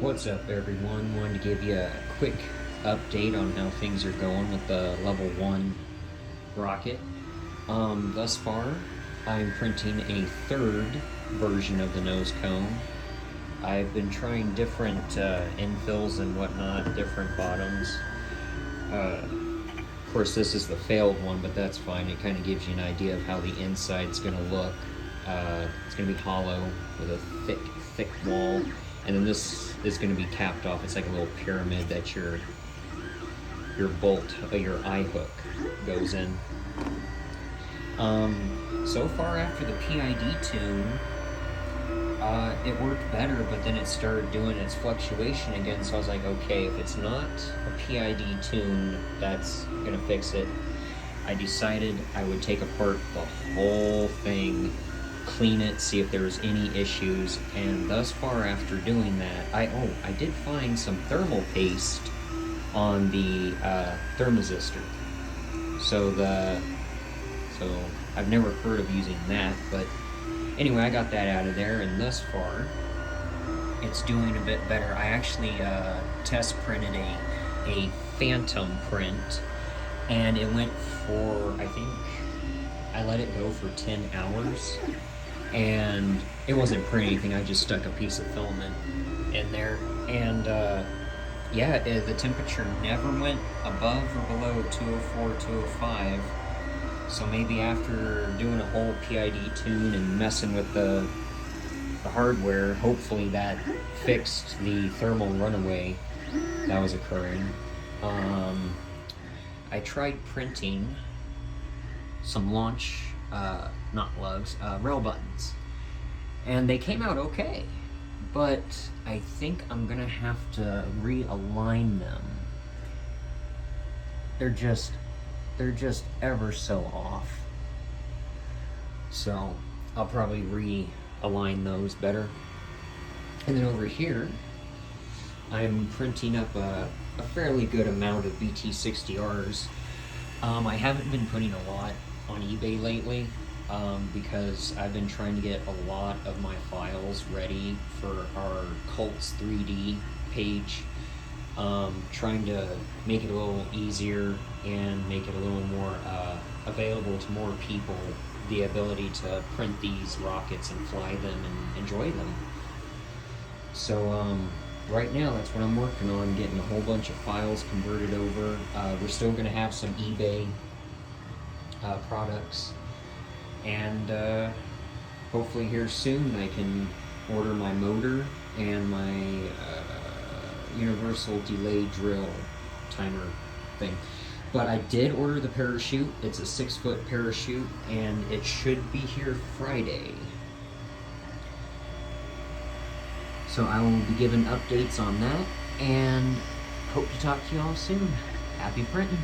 What's up, everyone? Wanted to give you a quick update on how things are going with the level 1 rocket. Thus far, I'm printing a third version of the nose cone. I've been trying different infills and whatnot, different bottoms. Of course, this is the failed one, but that's fine. It kind of gives you an idea of how the inside's going to look. It's going to be hollow with a thick wall, and then this is going to be capped off. It's like a little pyramid that your bolt, your eye hook goes in. So far after the PID tune, it worked better, but then it started doing its fluctuation again, so I was like, okay, if it's not a PID tune, that's gonna fix it. I decided I would take apart the whole thing, clean it, see if there was any issues, and thus far after doing that, I did find some thermal paste on the thermistor. So I've never heard of using that, but anyway, I got that out of there, and thus far, it's doing a bit better. I actually test printed a phantom print, and it went for, I think, I let it go for 10 hours, and it wasn't printing anything. I just stuck a piece of filament in there, and yeah, the temperature never went above or below 204, 205. So maybe after doing a whole PID tune and messing with the hardware, hopefully that fixed the thermal runaway that was occurring. I tried printing some launch, not lugs, rail buttons, and they came out okay, but I think I'm gonna have to realign them. They're just ever so off. So I'll probably realign those better. And then over here, I'm printing up a fairly good amount of BT60Rs. I haven't been putting a lot on eBay lately because I've been trying to get a lot of my files ready for our Cults 3D page. Trying to make it a little easier and make it a little more available to more people, the ability to print these rockets and fly them and enjoy them. So right now that's what I'm working on, getting a whole bunch of files converted over. We're still going to have some eBay products, and hopefully here soon I can order my motor and my universal delay drill timer thing. But I did order the parachute. It's a 6-foot parachute, and it should be here Friday. So I will be giving updates on that, and hope to talk to you all soon. Happy printing!